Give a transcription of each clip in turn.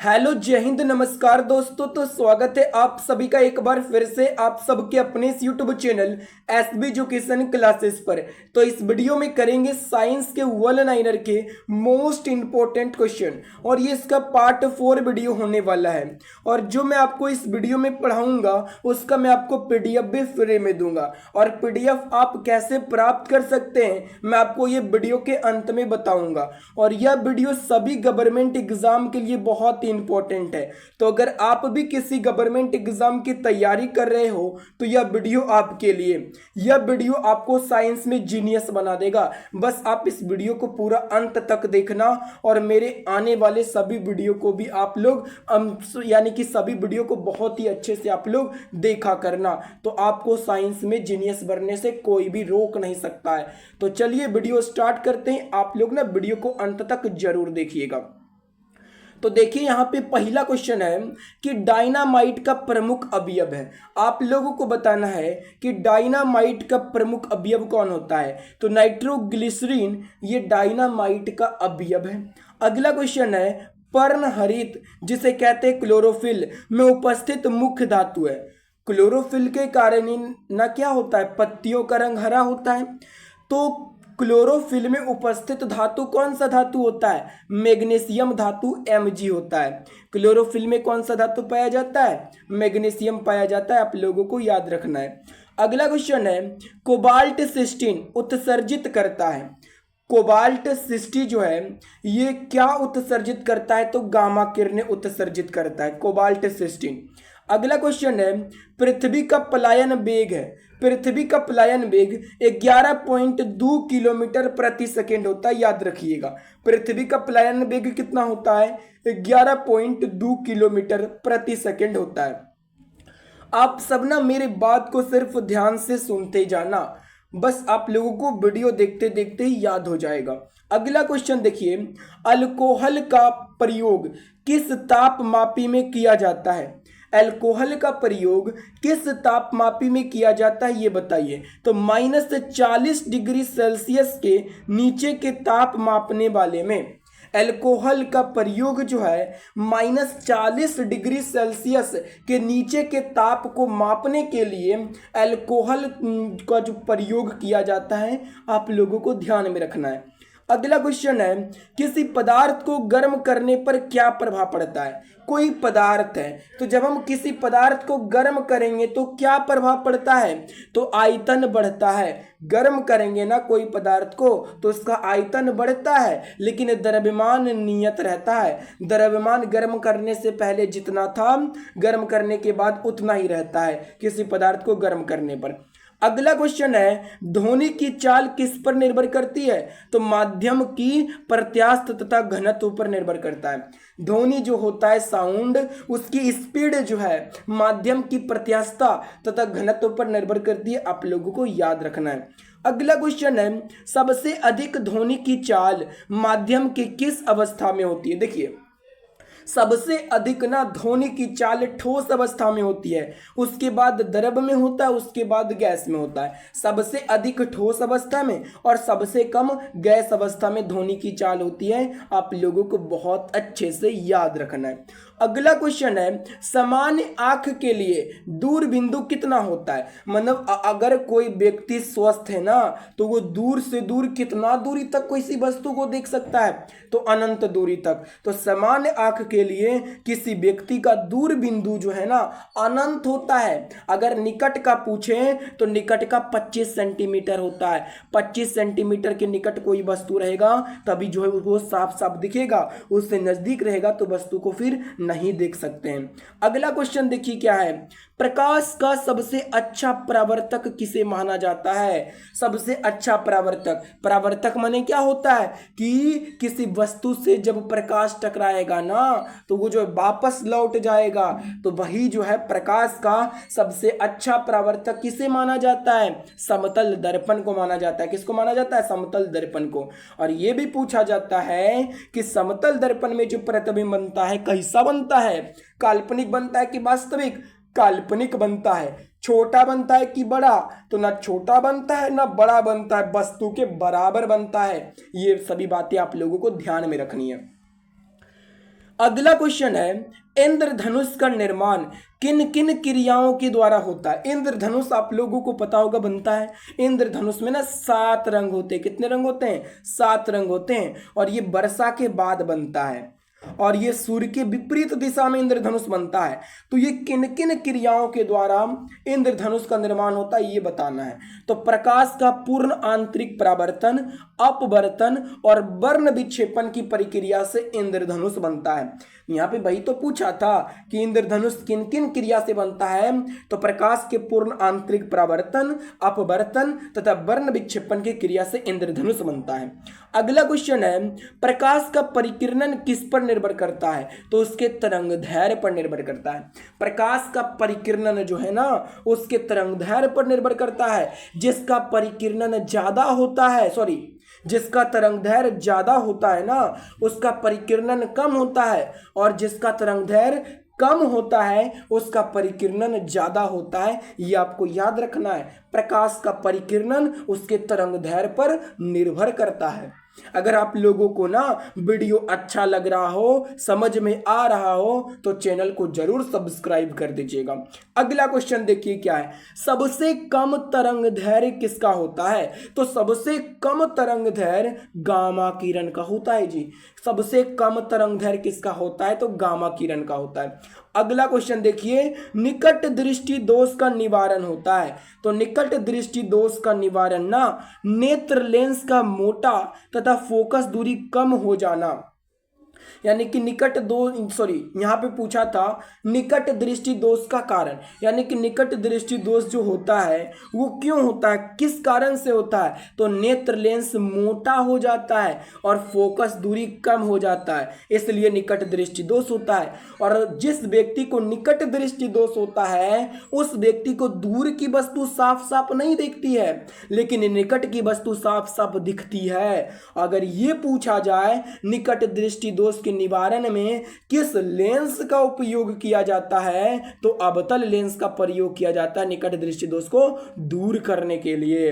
Hello, जय हिंद, नमस्कार दोस्तों। तो स्वागत है आप सभी का एक बार फिर से आप सबके अपने इस YouTube channel SB education classes पर। तो इस वीडियो में करेंगे साइंस के वन लाइनर के मोस्ट इंपॉर्टेंट क्वेश्चन, और ये इसका पार्ट 4 वीडियो होने वाला है। और जो मैं आपको इस वीडियो में पढ़ाऊंगा उसका मैं आपको पीडीएफ भी फ्री में दूंगा, और पीडीएफ आप कैसे प्राप्त कर सकते हैं मैं आपको ये वीडियो के अंत में बताऊंगा। और यह वीडियो सभी गवर्नमेंट एग्जाम के लिए बहुत इंपॉर्टेंट है। तो अगर आप भी किसी गवर्नमेंट एग्जाम की तैयारी कर रहे हो तो यह वीडियो आपके लिए, यह वीडियो आपको साइंस में जीनियस बना देगा। बस आप इस वीडियो को पूरा अंत तक देखना, और मेरे आने वाले सभी वीडियो को भी आप लोग यानी कि सभी वीडियो को बहुत ही अच्छे से आप लोग देखा करना। तो आपको साइंस में जीनियस बनने से कोई भी रोक नहीं सकता है। तो चलिए वीडियो स्टार्ट करते हैं। आप लोग ना वीडियो को अंत तक जरूर देखिएगा। तो देखिए यहाँ पे पहला क्वेश्चन है कि डायनामाइट का प्रमुख अवयव है। आप लोगों को बताना है कि डायनामाइट का प्रमुख अवयव कौन होता है। तो नाइट्रोग्लिसरीन ये डायनामाइट का अवयव है। अगला क्वेश्चन है पर्णहरित जिसे कहते हैं क्लोरोफिल में उपस्थित मुख्य धातु है। क्लोरोफिल के कारण ही ना क्या होता है, पत्तियों का रंग हरा होता है। तो क्लोरोफिल में उपस्थित धातु कौन सा धातु होता है, मैग्नीशियम धातु Mg होता है। क्लोरोफिल में कौन सा धातु पाया जाता है, मैग्नीशियम पाया जाता है। आप लोगों को याद रखना है। अगला क्वेश्चन है कोबाल्ट 16 उत्सर्जित करता है। कोबाल्ट 60 जो है ये क्या उत्सर्जित करता है, तो गामा किरणें उत्सर्जित करता है कोबाल्ट 16। अगला क्वेश्चन है पृथ्वी का पलायन वेग है। पृथ्वी का पलायन वेग 11.2 किलोमीटर प्रति सेकेंड होता है। याद रखिएगा, पृथ्वी का पलायन वेग कितना होता है, 11.2 किलोमीटर प्रति सेकेंड होता है। आप सब ना मेरे बात को सिर्फ ध्यान से सुनते जाना, बस आप लोगों को वीडियो देखते देखते ही याद हो जाएगा। अगला क्वेश्चन देखिए, अल्कोहल का प्रयोग किस तापमापी में किया जाता है। अल्कोहल का प्रयोग किस तापमापी में किया जाता है ये बताइए। तो -40 डिग्री सेल्सियस के नीचे के ताप मापने वाले में अल्कोहल का प्रयोग जो है -40 डिग्री सेल्सियस के नीचे के ताप को मापने के लिए अल्कोहल का जो प्रयोग किया जाता है आप लोगों को ध्यान में रखना है। अगला क्वेश्चन है किसी पदार्थ को गर्म करने पर क्या प्रभाव पड़ता है। कोई पदार्थ है, तो जब हम किसी पदार्थ को गर्म करेंगे तो क्या प्रभाव पड़ता है, तो आयतन बढ़ता है। गर्म करेंगे ना कोई पदार्थ को तो उसका आयतन बढ़ता है, लेकिन द्रव्यमान नियत रहता है। द्रव्यमान गर्म करने से पहले जितना था गर्म करने के बाद उतना ही रहता है किसी पदार्थ को गर्म करने पर। अगला क्वेश्चन है ध्वनि की चाल किस पर निर्भर करती है, तो माध्यम की प्रत्यास्थ तथा घनत्व पर निर्भर करता है। ध्वनि जो होता है साउंड, उसकी स्पीड जो है माध्यम की प्रत्यास्थता तथा घनत्व पर निर्भर करती है। आप लोगों को याद रखना है। अगला क्वेश्चन है सबसे अधिक ध्वनि की चाल माध्यम की किस अवस्था में होती है। देखिए, सबसे अधिक ना ध्वनि की चाल ठोस अवस्था में होती है, उसके बाद द्रव में होता है, उसके बाद गैस में होता है। सबसे अधिक ठोस अवस्था में और सबसे कम गैस अवस्था में ध्वनि की चाल होती है। आप लोगों को बहुत अच्छे से याद रखना है। अगला क्वेश्चन है सामान्य आंख के लिए दूर बिंदु कितना होता है। मतलब अगर कोई व्यक्ति स्वस्थ है ना तो वो दूर से दूर कितना दूरी तक किसी वस्तु को देख सकता है, तो अनंत दूरी तक। तो सामान्य आंख के लिए किसी व्यक्ति का दूर बिंदु जो है ना अनंत होता है। अगर निकट का पूछें तो निकट का 25 सेंटीमीटर होता है। 25 सेंटीमीटर के निकट कोई वस्तु रहेगा तभी जो है वो साफ साफ दिखेगा, उससे नजदीक रहेगा तो वस्तु को फिर नहीं देख सकते हैं। अगला क्वेश्चन देखिए क्या है, प्रकाश का सबसे अच्छा परावर्तक किसे माना जाता है। सबसे अच्छा परावर्तक, परावर्तक माने क्या होता है कि किसी वस्तु से जब प्रकाश टकराएगा ना तो वो जो वापस लौट जाएगा, तो वही जो है प्रकाश का सबसे अच्छा परावर्तक किसे माना जाता है, समतल दर्पण को माना जाता है। किसको माना जाता है, समतल दर्पण को। और ये भी पूछा जाता है कि समतल दर्पण में जो प्रतिबिंब बनता है कैसा बनता है, काल्पनिक बनता है कि वास्तविक। काल्पनिक बनता है। छोटा बनता है कि बड़ा, तो ना छोटा बनता है ना बड़ा बनता है, वस्तु के बराबर बनता है। ये सभी बातें आप लोगों को ध्यान में रखनी है। अगला क्वेश्चन है, इंद्रधनुष का निर्माण किन किन क्रियाओं के द्वारा होता है। इंद्रधनुष आप लोगों को पता होगा बनता है, इंद्रधनुष में ना 7 रंग होते हैं। कितने रंग होते हैं? 7 रंग होते हैं। और ये वर्षा के बाद बनता है और ये सूर्य के विपरीत दिशा में इंद्रधनुष बनता है। तो ये किन किन क्रियाओं के द्वारा इंद्रधनुष का निर्माण होता है ये बताना है। तो प्रकाश का पूर्ण आंतरिक परावर्तन, अपवर्तन और वर्ण विक्षेपण की प्रक्रिया से इंद्रधनुष बनता है। यहाँ पे वही तो पूछा था कि इंद्रधनुष किन किन क्रिया से बनता है। तो प्रकाश के पूर्ण आंतरिक परावर्तन, अपवर्तन तथा वर्ण विक्षेपण की क्रिया से इंद्रधनुष बनता है। अगला क्वेश्चन है, प्रकाश का परिकिरणन किस पर निर्भर करता है। तो उसके तरंगदैर्घ्य पर निर्भर करता है। प्रकाश का परिकिरणन जो है ना उसके तरंगदैर्घ्य पर निर्भर करता है। जिसका परिकिरणन ज्यादा होता है, जिसका तरंगदैर्घ्य ज्यादा होता है ना उसका परिकिरणन कम होता है, और जिसका तरंगदैर्घ्य कम होता है उसका परिकिरणन ज्यादा होता है। ये आपको याद रखना है। प्रकाश का परिकिरणन उसके तरंगदैर्घ्य पर निर्भर करता है। अगर आप लोगों को ना वीडियो अच्छा लग रहा हो, समझ में आ रहा हो, तो चैनल को जरूर सब्सक्राइब कर दीजिएगा। अगला क्वेश्चन देखिए क्या है, सबसे कम तरंगदैर्घ्य किसका होता है। तो सबसे कम तरंगदैर्घ्य गामा किरण का होता है जी। सबसे कम तरंगदैर्घ्य किसका होता है? तो गामा किरण का होता है। अगला क्वेश्चन देखिए, निकट दृष्टि दोष का निवारण होता है। तो निकट दृष्टि दोष का निवारण ना नेत्र लेंस का मोटा तथा फोकस दूरी कम हो जाना, यानी कि यहाँ पे पूछा था निकट दृष्टि दोष का कारण, यानी कि निकट दृष्टि दोष जो होता है वो क्यों होता है, किस कारण से होता है। तो नेत्र लेंस मोटा हो जाता है और फोकस दूरी कम हो जाता है, इसलिए निकट दृष्टि दोष होता है। और जिस व्यक्ति को निकट दृष्टि दोष होता है उस व्यक्ति को दूर की वस्तु साफ साफ नहीं दिखती है, लेकिन निकट की वस्तु साफ साफ दिखती है। अगर ये पूछा जाए निकट दृष्टि दोष के निवारण में किस लेंस का उपयोग किया जाता है, तो अवतल लेंस का प्रयोग किया जाता है निकट दृष्टि दोष को दूर करने के लिए।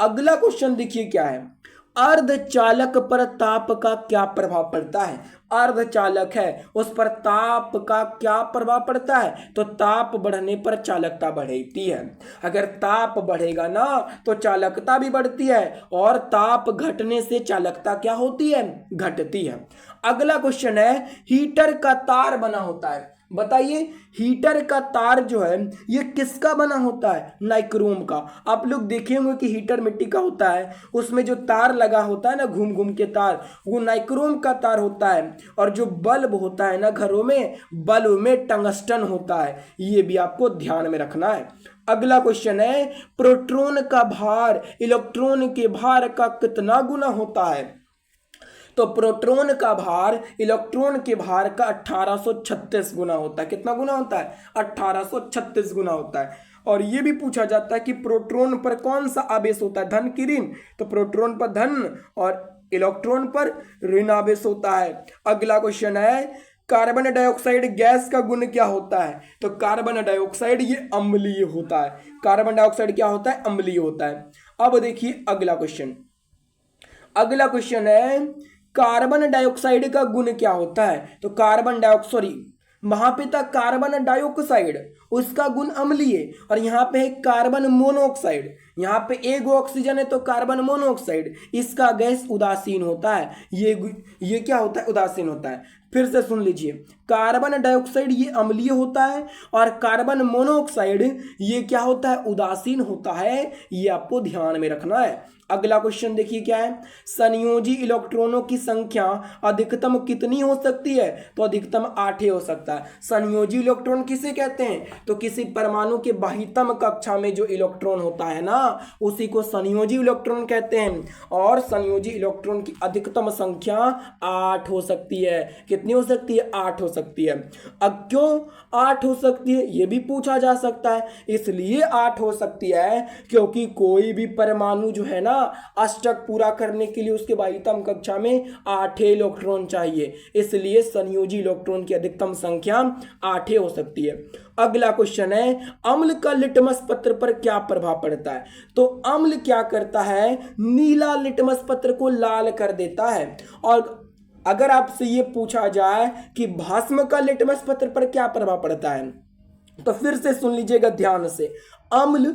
अगला क्वेश्चन देखिए क्या है, अर्धचालक पर ताप का क्या प्रभाव पड़ता है। अर्धचालक है उस पर ताप का क्या प्रभाव पड़ता है। तो ताप बढ़ने पर चालकता बढ़ती है। अगर ताप बढ़ेगा ना तो चालकता भी बढ़ती है, और ताप घटने से चालकता क्या होती है? घटती है। अगला क्वेश्चन है, हीटर का तार बना होता है। बताइए हीटर का तार जो है ये किसका बना होता है? नाइक्रोम का। आप लोग देखे होंगे कि हीटर मिट्टी का होता है, उसमें जो तार लगा होता है ना घूम घूम के तार, वो नाइक्रोम का तार होता है। और जो बल्ब होता है ना घरों में, बल्ब में टंगस्टन होता है। ये भी आपको ध्यान में रखना है। अगला क्वेश्चन है, प्रोटॉन का भार इलेक्ट्रॉन के भार का कितना गुना होता है। तो प्रोटॉन का भार इलेक्ट्रॉन के भार का 1836 गुना होता है। कितना गुना होता है? 1836 गुना होता है। और ये भी पूछा जाता है कि प्रोटॉन पर कौन सा आवेश होता है, धन की ऋण। तो प्रोटॉन पर धन और इलेक्ट्रॉन पर ऋण आवेश होता है। अगला क्वेश्चन है, कार्बन डाइऑक्साइड गैस का गुण क्या होता है। तो कार्बन डाइऑक्साइड ये अम्लीय होता है। कार्बन डाइऑक्साइड क्या होता है? अम्लीय होता है। अब देखिए अगला क्वेश्चन। अगला क्वेश्चन है, कार्बन डाइऑक्साइड का गुण क्या होता है। तो महापिता कार्बन डाइऑक्साइड उसका गुण अम्लीय, और यहाँ पे है कार्बन मोनोऑक्साइड। यहाँ पे एक ऑक्सीजन है तो कार्बन मोनोऑक्साइड, इसका गैस उदासीन होता है। ये क्या होता है? उदासीन होता है। फिर से सुन लीजिए, कार्बन डाइऑक्साइड ये अम्लीय होता है और कार्बन मोनोऑक्साइड ये क्या होता है? उदासीन होता है। ये आपको ध्यान में रखना है। अगला क्वेश्चन देखिए क्या है, संयोजी इलेक्ट्रॉनों की संख्या अधिकतम कितनी हो सकती है। तो अधिकतम 8 हो सकता है। संयोजी इलेक्ट्रॉन किसे कहते हैं? तो किसी परमाणु के बाह्यतम कक्षा में जो इलेक्ट्रॉन होता है ना उसी को संयोजी इलेक्ट्रॉन कहते हैं। और संयोजी इलेक्ट्रॉन की अधिकतम संख्या 8 हो सकती है। कितनी हो सकती है? 8 हो सकती है। अब क्यों 8 हो सकती है ये भी पूछा जा सकता है। इसलिए 8 हो सकती है क्योंकि कोई भी परमाणु जो है ना अष्टक पूरा करने के लिए उसके बाह्यतम कक्षा में 8 इलेक्ट्रॉन चाहिए, इसलिए संयोजी इलेक्ट्रॉन की अधिकतम संख्या 8 हो सकती है। अगला क्वेश्चन है, अम्ल का लिटमस पत्र पर क्या प्रभाव पड़ता है। तो अम्ल क्या करता है? नीला लिटमस पत्र को लाल कर देता है। और अगर आपसे ये पूछा जाए कि भस्म का लिटमस पत्र पर क्या प्रभाव पड़ता है, तो फिर से सुन लीजिएगा ध्यान से। अम्ल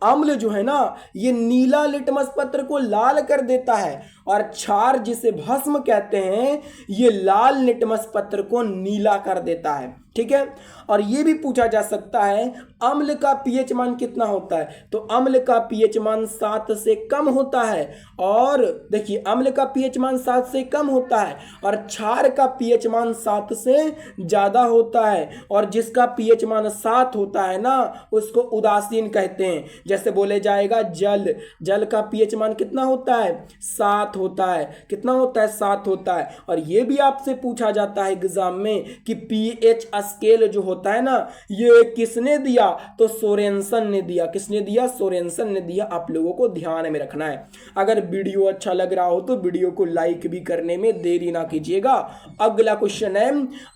अम्ल जो है ना, ये नीला लिटमस पत्र को लाल कर देता है, और क्षार जिसे भस्म कहते हैं, ये लाल लिटमस पत्र को नीला कर देता है। ठीक है, और ये भी पूछा जा सकता है अम्ल का पीएच मान कितना होता है, तो अम्ल का पीएच मान 7 से कम होता है। और देखिए, अम्ल का पीएच मान 7 से कम होता है, और क्षार का पीएच मान 7 से ज़्यादा होता है। और जिसका पीएच मान 7 होता है ना, उसको उदासीन कहते हैं। जैसे बोले जाएगा जल, जल का पीएच मान कितना होता है, 7 होता है। कितना होता है, 7 होता है। और ये भी आपसे पूछा जाता है एग्जाम में कि पीएच स्केल जो होता है ना, ये किसने दिया, तो सोरेनसन ने दिया। किसने दिया, सोरेनसन ने दिया। आप लोगों को ध्यान में रखना है। अगर वीडियो अच्छा लग रहा हो तो वीडियो को लाइक भी करने में देरी ना कीजिएगा। अगला क्वेश्चन है,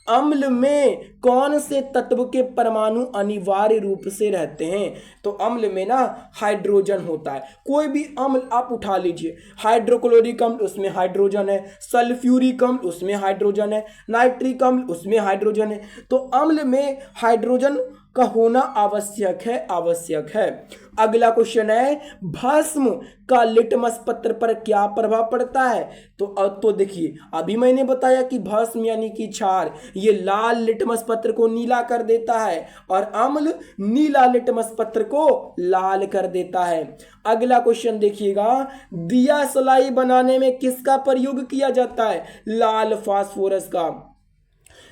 अम्ल में कौन से तत्व के परमाणु अनिवार्य रूप से रहते हैं, तो अम्ल में ना हाइड्रोजन होता है। कोई भी अम्ल आप उठा लीजिए, हाइड्रोक्लोरिक अम्ल, उसमें हाइड्रोजन है। सल्फ्यूरिक अम्ल, उसमें हाइड्रोजन है। नाइट्रिक अम्ल, उसमें हाइड्रोजन है। तो अम्ल में हाइड्रोजन का होना आवश्यक है, आवश्यक है। अगला क्वेश्चन है, भस्म का लिटमस पत्र पर क्या प्रभाव पड़ता है, तो देखिए, अभी मैंने बताया कि भस्म यानी कि क्षार, ये लाल लिटमस पत्र को नीला कर देता है, और अम्ल नीला लिटमस पत्र को लाल कर देता है। अगला क्वेश्चन देखिएगा, दिया सलाई बनाने में किसका प्रयोग किया जाता है, लाल फास्फोरस का।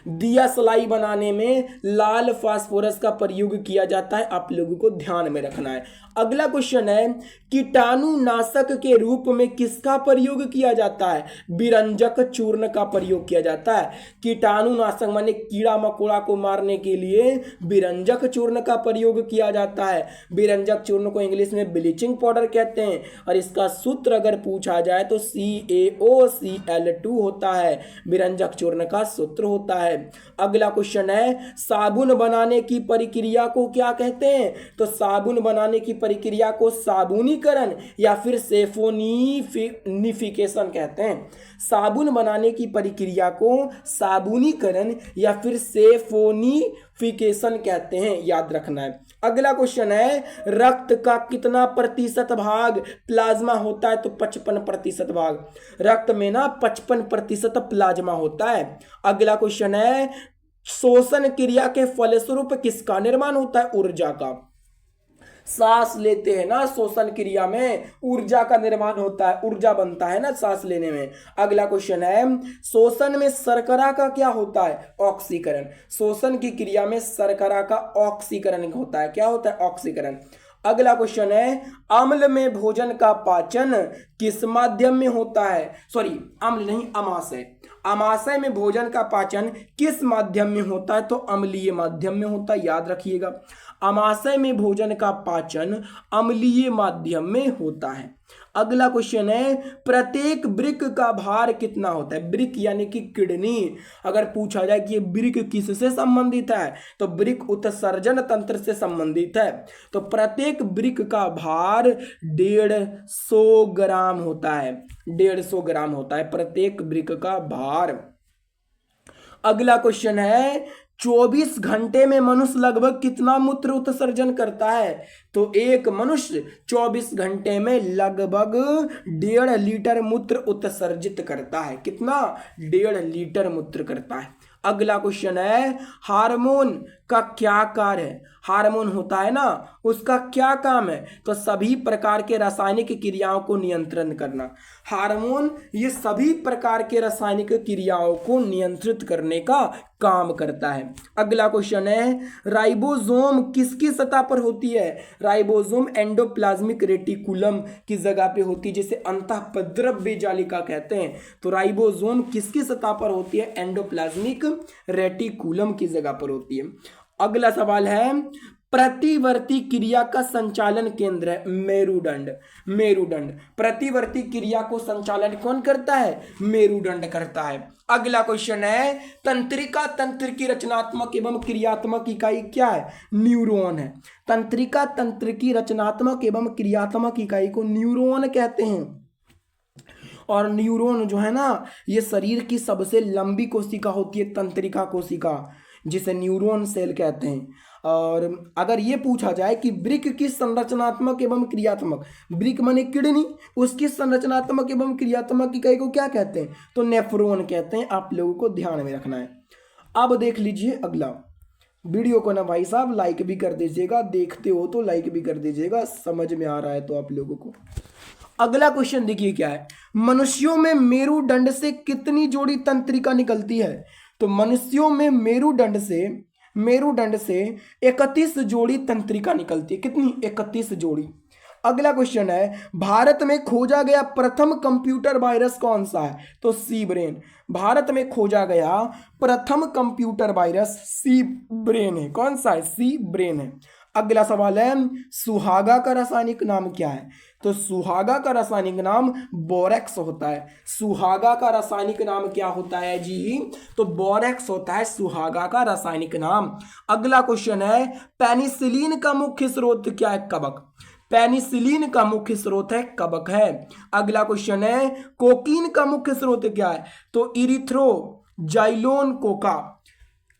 दिया सलाई बनाने में लाल फास्फोरस का प्रयोग किया जाता है। आप लोगों को ध्यान में रखना है। अगला क्वेश्चन है, कीटाणुनाशक के रूप में किसका प्रयोग किया जाता है, विरंजक चूर्ण का प्रयोग किया जाता है। कीटाणुनाशक माने कीड़ा मकोड़ा को मारने के लिए विरंजक चूर्ण का प्रयोग किया जाता है। विरंजक चूर्ण को इंग्लिश में ब्लीचिंग पाउडर कहते हैं, और इसका सूत्र अगर पूछा जाए तो CaOCl2 होता है। विरंजक चूर्ण का सूत्र होता है। अगला क्वेश्चन है, साबुन बनाने की प्रक्रिया को क्या कहते हैं, तो साबुन बनाने की प्रक्रिया को साबुनीकरण या फिर सेफोनिफिकेशन कहते हैं। साबुन बनाने की प्रक्रिया को साबुनीकरण या फिर सेफोनिफिकेशन कहते हैं, याद रखना है। अगला क्वेश्चन है, रक्त का कितना प्रतिशत भाग प्लाज्मा होता है, तो 55% भाग। रक्त में ना 55% प्लाज्मा होता है। अगला क्वेश्चन है, श्वसन क्रिया के फलस्वरूप किसका निर्माण होता है, ऊर्जा का। सांस लेते हैं ना, श्वसन क्रिया में ऊर्जा का निर्माण होता है, ऊर्जा बनता है ना सांस लेने में। अगला क्वेश्चन है, श्वसन में शर्करा का क्या होता है, ऑक्सीकरण। श्वसन की क्रिया में शर्करा का ऑक्सीकरण होता है। क्या होता है, ऑक्सीकरण। अगला क्वेश्चन है, अम्ल में भोजन का पाचन किस माध्यम में होता है, सॉरी अम्ल नहीं, अमाशय। अमाशय में भोजन का पाचन किस माध्यम में होता है, तो अम्लीय माध्यम में होता है, याद रखिएगा। अमाशय में भोजन का पाचन अम्लीय माध्यम में होता है। अगला क्वेश्चन है, प्रत्येक वृक्क का भार कितना होता है। वृक्क यानी कि किडनी। अगर पूछा जाए कि ये वृक्क किससे संबंधित है, तो वृक्क उत्सर्जन तंत्र से संबंधित है। तो प्रत्येक वृक्क का भार 150 ग्राम होता है। 150 ग्राम होता है प्रत्येक वृक्क का भार। अगला क्वेश्चन है, 24 घंटे में मनुष्य लगभग कितना मूत्र उत्सर्जन करता है, तो एक मनुष्य 24 घंटे में लगभग 1.5 लीटर मूत्र उत्सर्जित करता है। कितना, 1.5 लीटर मूत्र करता है। अगला क्वेश्चन है, हार्मोन का क्या कार्य है। हार्मोन होता है ना, उसका क्या काम है, तो सभी प्रकार के रासायनिक क्रियाओं को नियंत्रण करना। हार्मोन ये सभी प्रकार के रासायनिक क्रियाओं को नियंत्रित करने का काम करता है। अगला क्वेश्चन है, राइबोसोम किसकी सतह पर होती है। राइबोसोम एंडोप्लाज्मिक रेटिकुलम की जगह पे होती है, जिसे अंतःपद्रव्य जालिका कहते हैं। तो राइबोसोम किसकी सतह पर होती है, एंडोप्लाज्मिक रेटिकुलम की जगह पर होती है। अगला सवाल है, प्रतिवर्ती क्रिया का संचालन केंद्र है मेरुदंड। मेरुदंड प्रतिवर्ती क्रिया को संचालन कौन करता है, मेरुदंड करता है। अगला क्वेश्चन है, तंत्रिका तंत्र की रचनात्मक एवं क्रियात्मक इकाई क्या है, न्यूरॉन है। तंत्रिका तंत्र की रचनात्मक एवं क्रियात्मक इकाई को न्यूरॉन कहते हैं। और न्यूरॉन जो है ना ये शरीर की सबसे लंबी कोशिका होती है, तंत्रिका कोशिका, जिसे न्यूरॉन सेल कहते हैं। और अगर ये पूछा जाए कि वृक्क की संरचनात्मक एवं क्रियात्मक, वृक्क माने किडनी, उसकी संरचनात्मक एवं क्रियात्मक इकाई को क्या कहते हैं, तो नेफ्रॉन कहते हैं। आप लोगों को ध्यान में रखना है। अब देख लीजिए अगला वीडियो को ना भाई साहब लाइक भी कर दीजिएगा, देखते हो तो लाइक भी कर दीजिएगा, समझ में आ रहा है तो आप लोगों को। अगला क्वेश्चन देखिए क्या है, मनुष्यों में मेरुदंड से कितनी जोड़ी तंत्रिका निकलती है, तो मनुष्यों में मेरुदंड से 31 जोड़ी तंत्रिका निकलती है। कितनी? 31 जोड़ी। अगला क्वेश्चन है, भारत में खोजा गया प्रथम कंप्यूटर वायरस कौन सा है, तो सी ब्रेन। भारत में खोजा गया प्रथम कंप्यूटर वायरस सी ब्रेन है। कौन सा है? सी ब्रेन है। अगला सवाल है, सुहागा का रासायनिक नाम क्या है, तो सुहागा का रासायनिक नाम बोरेक्स होता है। सुहागा का रासायनिक नाम क्या होता है जी, तो बोरेक्स होता है सुहागा का रासायनिक नाम। अगला क्वेश्चन है, पेनिसिलिन का मुख्य स्रोत क्या है, कवक। पेनिसिलिन का मुख्य स्रोत है कवक है। अगला क्वेश्चन है, कोकीन का मुख्य स्रोत क्या है, तो इरिथ्रोजाइलोन कोका।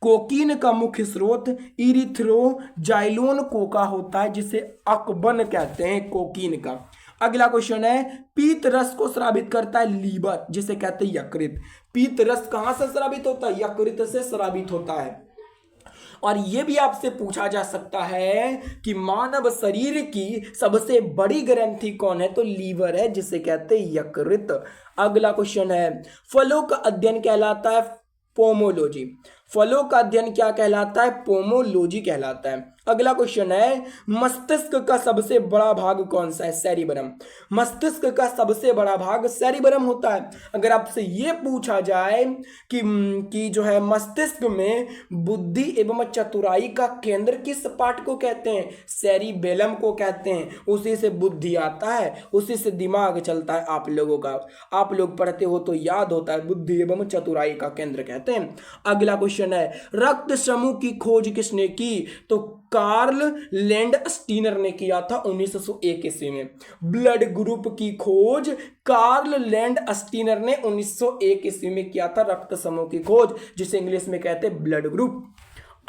कोकीन का मुख्य स्रोत इरिथ्रोजाइलोन कोका होता है, जिसे अकबन कहते हैं कोकीन का। अगला क्वेश्चन है, पीत रस को स्रावित करता है लीवर, जिसे कहते हैं यकृत। पीत रस कहां से स्रावित होता है? यकृत से स्रावित होता है। और यह भी आपसे पूछा जा सकता है कि मानव शरीर की सबसे बड़ी ग्रंथि कौन है, तो लीवर है, जिसे कहते हैं यकृत। अगला क्वेश्चन है, फलों का अध्ययन कहलाता है पोमोलॉजी। फलों का अध्ययन क्या कहलाता है? पोमोलॉजी कहलाता है। अगला क्वेश्चन है, मस्तिष्क का सबसे बड़ा भाग कौन सा है? सेरिबरम। मस्तिष्क का सबसे बड़ा भाग सेरिबरम होता है। अगर आपसे ये पूछा जाए कि जो है मस्तिष्क में बुद्धि एवं चतुराई का केंद्र किस पार्ट को कहते हैं? सेरिबेलम को कहते हैं। उसी से बुद्धि आता है, उसी से दिमाग चलता है आप लोगों का। आप लोग पढ़ते हो तो याद होता है, बुद्धि एवं चतुराई का केंद्र कहते हैं। अगला क्वेश्चन है, रक्त समूह की खोज किसने की? तो कार्ल लैंडस्टीनर ने किया था 1901 ईस्वी में। ब्लड ग्रुप की खोज कार्ल लैंडस्टीनर ने 1901 ईस्वी में किया था, रक्त समूह की खोज, जिसे इंग्लिश में कहते हैं ब्लड ग्रुप।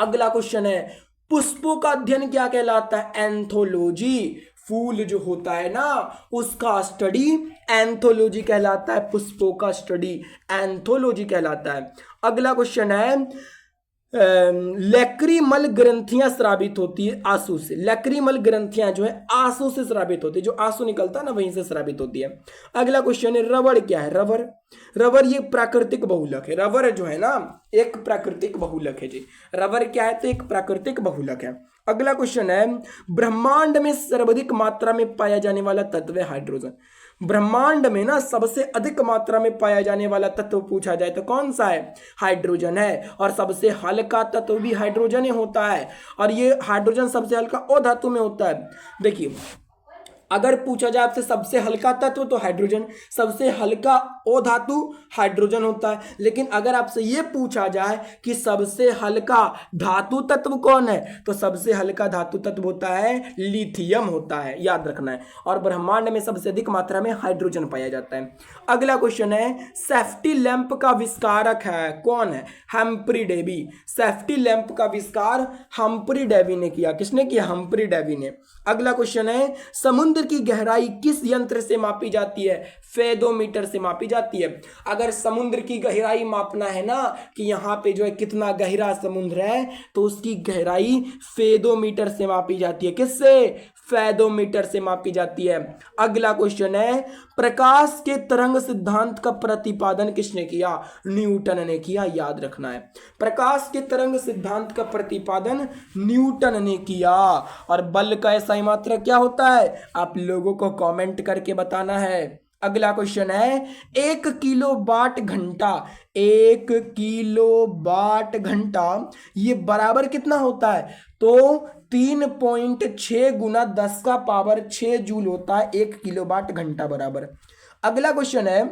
अगला क्वेश्चन है, पुष्पों का अध्ययन क्या कहलाता है? एंथोलॉजी। फूल जो होता है ना उसका स्टडी एंथोलॉजी कहलाता है। पुष्पों का स्टडी एंथोलॉजी कहलाता है। अगला क्वेश्चन है, लैक्रिमल ग्रंथियां स्रावित होती है आंसू से। लैक्रिमल ग्रंथियां जो है आंसू से स्रावित होती है, जो आंसू निकलता है ना वहीं से स्रावित होती है। अगला क्वेश्चन है, रबड़ क्या है? रबर ये प्राकृतिक बहुलक है। रबर जो है ना एक प्राकृतिक बहुलक है जी। रबर क्या है? तो एक प्राकृतिक बहुलक है। अगला क्वेश्चन है, ब्रह्मांड में सर्वाधिक मात्रा में पाया जाने वाला तत्व है हाइड्रोजन। ब्रह्मांड में ना सबसे अधिक मात्रा में पाया जाने वाला तत्व पूछा जाए तो कौन सा है? हाइड्रोजन है। और सबसे हल्का तत्व भी हाइड्रोजन ही होता है, और ये हाइड्रोजन सबसे हल्का अधातु में होता है। देखिए अगर पूछा जाए आपसे सबसे हल्का तत्व तो हाइड्रोजन, सबसे हल्का अधातु हाइड्रोजन होता है। लेकिन अगर आपसे यह पूछा जाए कि सबसे हल्का धातु तत्व कौन है, तो सबसे हल्का धातु तत्व होता है लिथियम होता है, याद रखना है। और ब्रह्मांड में सबसे अधिक मात्रा में हाइड्रोजन पाया जाता है। अगला क्वेश्चन है, सेफ्टी लैंप का आविष्कारक है कौन है? Humphry Davy. सेफ्टी लैंप का आविष्कार हम्फ्री डेवी ने किया। किसने किया? हम्फ्री डेवी ने। अगला क्वेश्चन है, समुद्र की गहराई किस यंत्र से मापी जाती है? फेदोमीटर से मापी जाती है। अगर समुद्र की गहराई मापना है ना कि यहाँ पे जो है कितना गहरा समुद्र है, तो उसकी गहराई फेदोमीटर से मापी जाती है। किससे? फेदोमीटर से मापी जाती है। अगला क्वेश्चन है, प्रकाश के तरंग सिद्धांत का प्रतिपादन किसने किया? न्यूटन ने किया, याद रखना है। प्रकाश के तरंग सिद्धांत का प्रतिपादन न्यूटन ने किया। और बल का SI मात्रक क्या होता है? आप लोगों को कमेंट करके बताना है। अगला क्वेश्चन है, 1 किलोवाट घंटा, 1 किलोवाट घंटा ये बराबर कितना होता है? तो 3.6 गुना 10 का पावर 6 जूल होता है 1 किलोवाट घंटा बराबर। अगला क्वेश्चन है,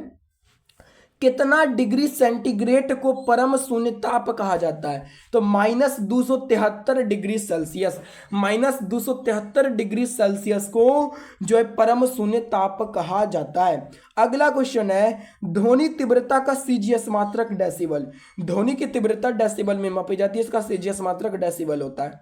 कितना डिग्री सेंटीग्रेड को परम शून्य ताप कहा जाता है? तो -273 डिग्री सेल्सियस, -273 डिग्री सेल्सियस को जो है परम शून्य ताप कहा जाता है। अगला क्वेश्चन है, ध्वनि तीव्रता का सीजीएस मात्रक डेसिबल। ध्वनि की तीव्रता डेसिबल में मापी जाती है, इसका सीजीएस मात्रक डेसिबल होता है।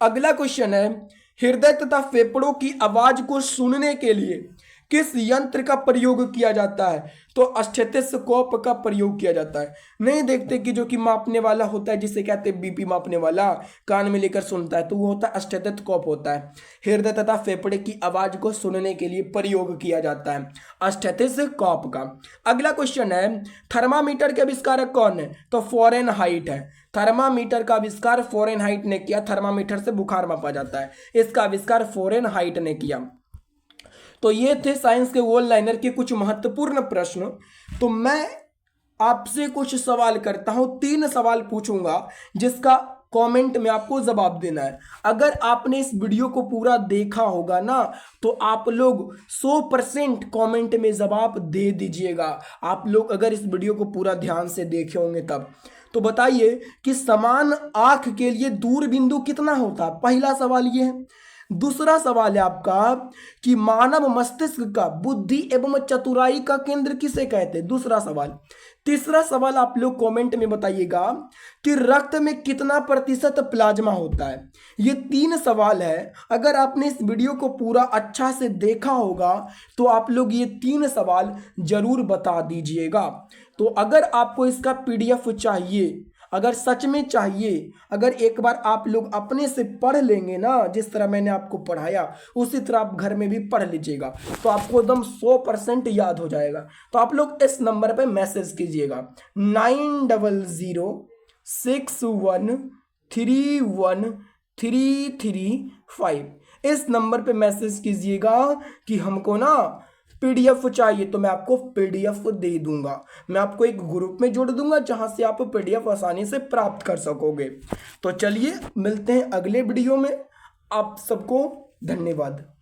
अगला क्वेश्चन है, हृदय तथा फेफड़ों की आवाज को सुनने के लिए किस यंत्र का प्रयोग किया जाता है? तो स्टेथोस्कोप का प्रयोग किया जाता है। नहीं देखते कि जो कि मापने वाला होता है, जिसे कहते हैं बीपी मापने वाला, कान में लेकर सुनता है, तो वो होता है स्टेथोस्कोप होता है। हृदय तथा फेफड़े की आवाज को सुनने के लिए प्रयोग किया जाता है स्टेथोस्कोप का। अगला क्वेश्चन है, थर्मामीटर के आविष्कारक कौन है? तो फ़ारेनहाइट है। थर्मामीटर का आविष्कार फ़ारेनहाइट ने किया। थर्मामीटर से बुखार मापा जाता है, इसका आविष्कार फ़ारेनहाइट ने किया। तो ये थे साइंस के वन लाइनर के कुछ महत्वपूर्ण प्रश्न। तो मैं आपसे कुछ सवाल करता हूं, 3 सवाल पूछूंगा जिसका कमेंट में आपको जवाब देना है। अगर आपने इस वीडियो को पूरा देखा होगा ना, तो आप लोग 100% कमेंट में जवाब दे दीजिएगा। आप लोग अगर इस वीडियो को पूरा ध्यान से देखे होंगे तब। तो बताइए कि समान आंख के लिए दूर बिंदु कितना होता है? पहला सवाल ये है। दूसरा सवाल है आपका कि मानव मस्तिष्क का बुद्धि एवं चतुराई का केंद्र किसे कहते हैं? दूसरा सवाल। तीसरा सवाल आप लोग कमेंट में बताइएगा कि रक्त में कितना प्रतिशत प्लाज्मा होता है? ये 3 सवाल है। अगर आपने इस वीडियो को पूरा अच्छा से देखा होगा तो आप लोग ये 3 सवाल जरूर बता दीजिएगा। तो अगर आपको इसका PDF चाहिए, अगर सच में चाहिए, अगर एक बार आप लोग अपने से पढ़ लेंगे ना, जिस तरह मैंने आपको पढ़ाया उसी तरह आप घर में भी पढ़ लीजिएगा, तो आपको एकदम 100% याद हो जाएगा। तो आप लोग इस नंबर पे मैसेज कीजिएगा 9006131335। इस नंबर पे मैसेज कीजिएगा कि हमको ना PDF चाहिए, तो मैं आपको PDF दे दूंगा। मैं आपको एक ग्रुप में जोड़ दूंगा जहां से आप PDF आसानी से प्राप्त कर सकोगे। तो चलिए मिलते हैं अगले वीडियो में। आप सबको धन्यवाद।